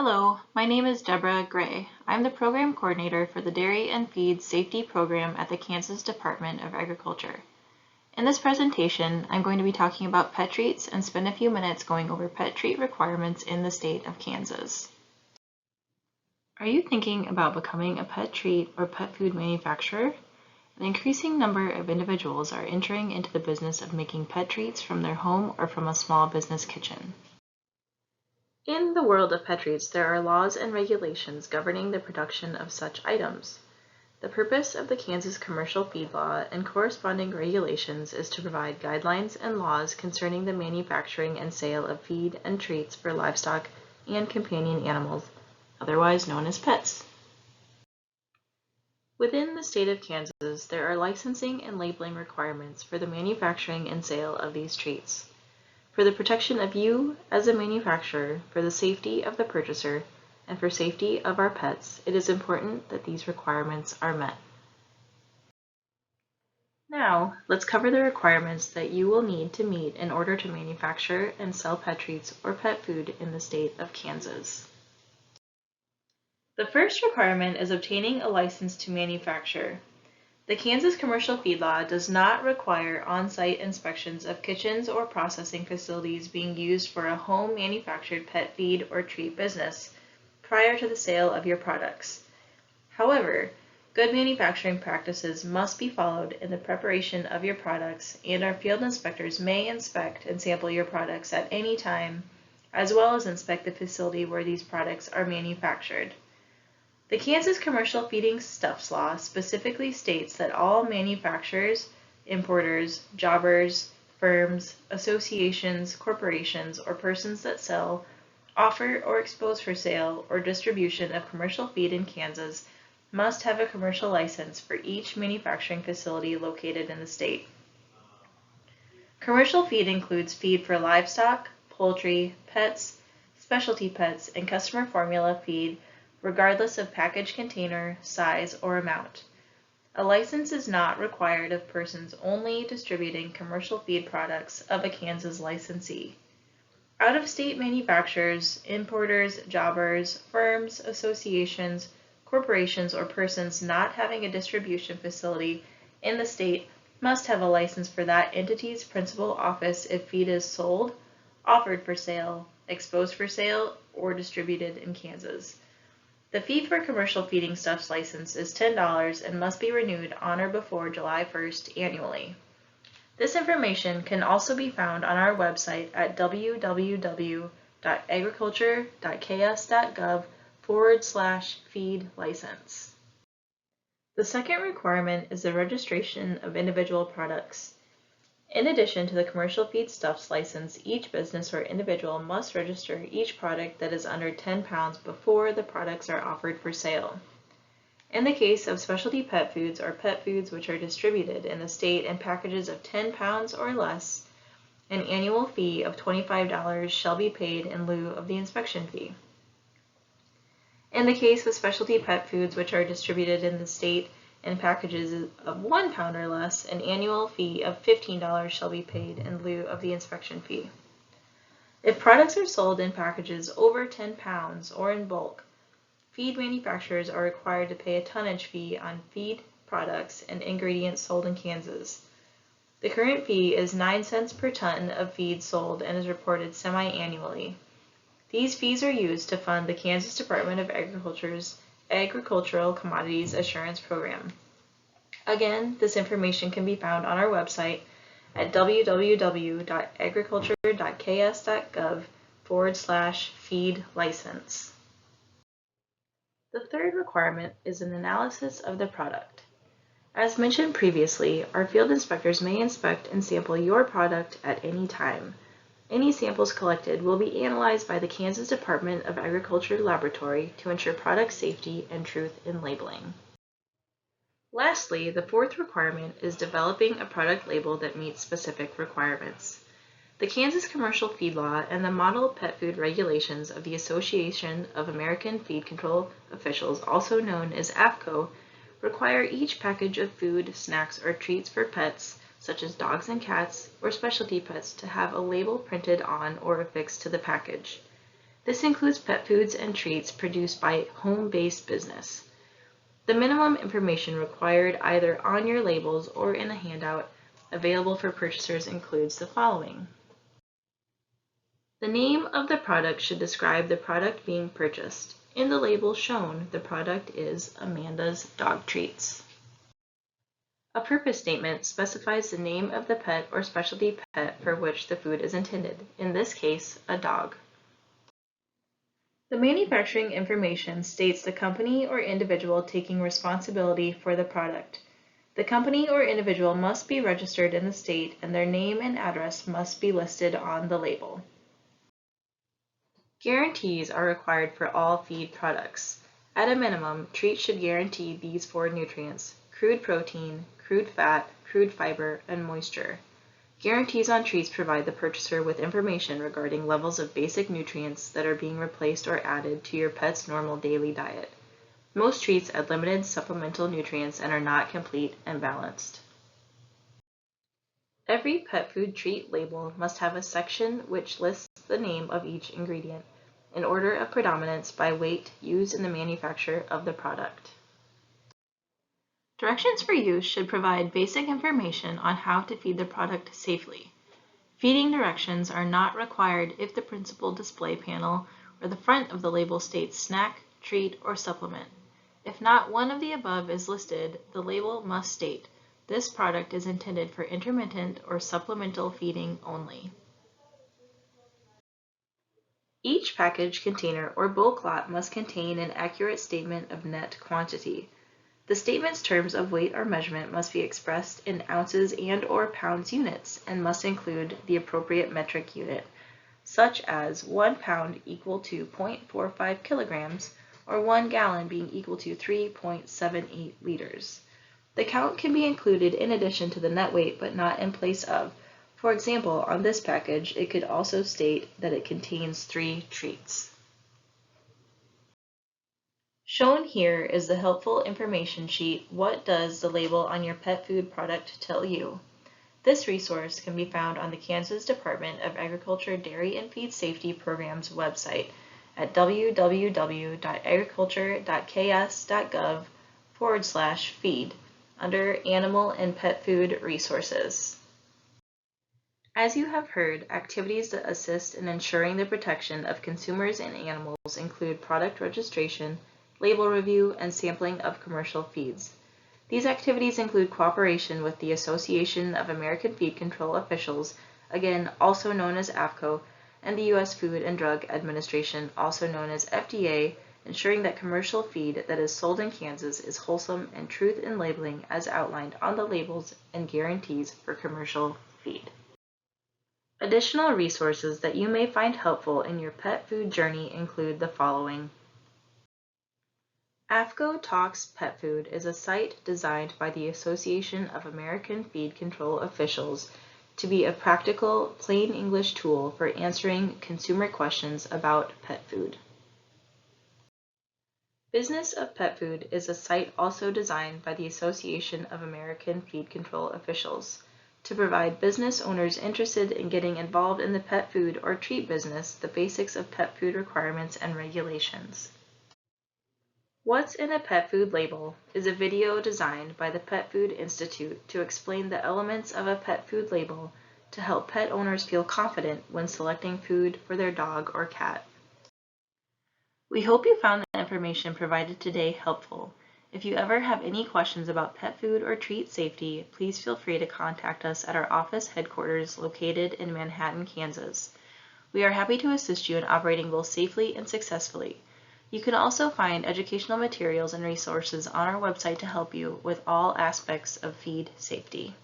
Hello, my name is Deborah Gray. I'm the Program Coordinator for the Dairy and Feed Safety Program at the Kansas Department of Agriculture. In this presentation, I'm going to be talking about pet treats and spend a few minutes going over pet treat requirements in the state of Kansas. Are you thinking about becoming a pet treat or pet food manufacturer? An increasing number of individuals are entering into the business of making pet treats from their home or from a small business kitchen. In the world of pet treats, there are laws and regulations governing the production of such items. The purpose of the Kansas Commercial Feed Law and corresponding regulations is to provide guidelines and laws concerning the manufacturing and sale of feed and treats for livestock and companion animals, otherwise known as pets. Within the state of Kansas, there are licensing and labeling requirements for the manufacturing and sale of these treats. For the protection of you as a manufacturer, for the safety of the purchaser, and for safety of our pets, it is important that these requirements are met. Now, let's cover the requirements that you will need to meet in order to manufacture and sell pet treats or pet food in the state of Kansas. The first requirement is obtaining a license to manufacture. The Kansas Commercial Feed Law does not require on-site inspections of kitchens or processing facilities being used for a home manufactured pet feed or treat business prior to the sale of your products. However, good manufacturing practices must be followed in the preparation of your products, and our field inspectors may inspect and sample your products at any time, as well as inspect the facility where these products are manufactured. The Kansas Commercial Feeding Stuffs Law specifically states that all manufacturers, importers, jobbers, firms, associations, corporations, or persons that sell, offer, or expose for sale or distribution of commercial feed in Kansas must have a commercial license for each manufacturing facility located in the state. Commercial feed includes feed for livestock, poultry, pets, specialty pets, and customer formula feed regardless of package container, size, or amount. A license is not required of persons only distributing commercial feed products of a Kansas licensee. Out-of-state manufacturers, importers, jobbers, firms, associations, corporations, or persons not having a distribution facility in the state must have a license for that entity's principal office if feed is sold, offered for sale, exposed for sale, or distributed in Kansas. The fee for commercial feeding stuffs license is $10 and must be renewed on or before July 1st annually. This information can also be found on our website at www.agriculture.ks.gov/feed license. The second requirement is the registration of individual products. In addition to the commercial feed stuffs license, each business or individual must register each product that is under 10 pounds before the products are offered for sale. In the case of specialty pet foods or pet foods which are distributed in the state in packages of 10 pounds or less, an annual fee of $25 shall be paid in lieu of the inspection fee. In the case of specialty pet foods which are distributed in the state in packages of 1 pound or less, an annual fee of $15 shall be paid in lieu of the inspection fee. If products are sold in packages over 10 pounds or in bulk, feed manufacturers are required to pay a tonnage fee on feed products and ingredients sold in Kansas. The current fee is 9 cents per ton of feed sold and is reported semi-annually. These fees are used to fund the Kansas Department of Agriculture's Agricultural Commodities Assurance Program. Again, this information can be found on our website at www.agriculture.ks.gov/feed license. The third requirement is an analysis of the product. As mentioned previously, our field inspectors may inspect and sample your product at any time. Any samples collected will be analyzed by the Kansas Department of Agriculture Laboratory to ensure product safety and truth in labeling. Lastly, the fourth requirement is developing a product label that meets specific requirements. The Kansas Commercial Feed Law and the Model Pet Food Regulations of the Association of American Feed Control Officials, also known as AAFCO, require each package of food, snacks, or treats for pets such as dogs and cats, or specialty pets to have a label printed on or affixed to the package. This includes pet foods and treats produced by home-based business. The minimum information required either on your labels or in a handout available for purchasers includes the following. The name of the product should describe the product being purchased. In the label shown, the product is Amanda's Dog Treats. A purpose statement specifies the name of the pet or specialty pet for which the food is intended, in this case, a dog. The manufacturing information states the company or individual taking responsibility for the product. The company or individual must be registered in the state and their name and address must be listed on the label. Guarantees are required for all feed products. At a minimum, treats should guarantee these 4 nutrients: crude protein, crude fat, crude fiber, and moisture. Guarantees on treats provide the purchaser with information regarding levels of basic nutrients that are being replaced or added to your pet's normal daily diet. Most treats add limited supplemental nutrients and are not complete and balanced. Every pet food treat label must have a section which lists the name of each ingredient, in order of predominance by weight used in the manufacture of the product. Directions for use should provide basic information on how to feed the product safely. Feeding directions are not required if the principal display panel or the front of the label states snack, treat, or supplement. If not one of the above is listed, the label must state, "This product is intended for intermittent or supplemental feeding only." Each package, container, or bulk lot must contain an accurate statement of net quantity. The statement's terms of weight or measurement must be expressed in ounces and/or pounds units and must include the appropriate metric unit, such as 1 pound equal to 0.45 kilograms or 1 gallon being equal to 3.78 liters. The count can be included in addition to the net weight but not in place of. For example, on this package, it could also state that it contains 3 treats. Shown here is the helpful information sheet, "What does the label on your pet food product tell you?" This resource can be found on the Kansas Department of Agriculture Dairy and Feed Safety Program's website at www.agriculture.ks.gov/feed under Animal and Pet Food Resources. As you have heard, activities that assist in ensuring the protection of consumers and animals include product registration, label review, and sampling of commercial feeds. These activities include cooperation with the Association of American Feed Control Officials, again also known as AAFCO, and the U.S. Food and Drug Administration, also known as FDA, ensuring that commercial feed that is sold in Kansas is wholesome and truth in labeling as outlined on the labels and guarantees for commercial feed. Additional resources that you may find helpful in your pet food journey include the following. AAFCO Talks Pet Food is a site designed by the Association of American Feed Control Officials to be a practical, plain English tool for answering consumer questions about pet food. Business of Pet Food is a site also designed by the Association of American Feed Control Officials to provide business owners interested in getting involved in the pet food or treat business the basics of pet food requirements and regulations. What's in a Pet Food Label is a video designed by the Pet Food Institute to explain the elements of a pet food label to help pet owners feel confident when selecting food for their dog or cat. We hope you found the information provided today helpful. If you ever have any questions about pet food or treat safety, please feel free to contact us at our office headquarters located in Manhattan, Kansas. We are happy to assist you in operating both safely and successfully. You can also find educational materials and resources on our website to help you with all aspects of feed safety.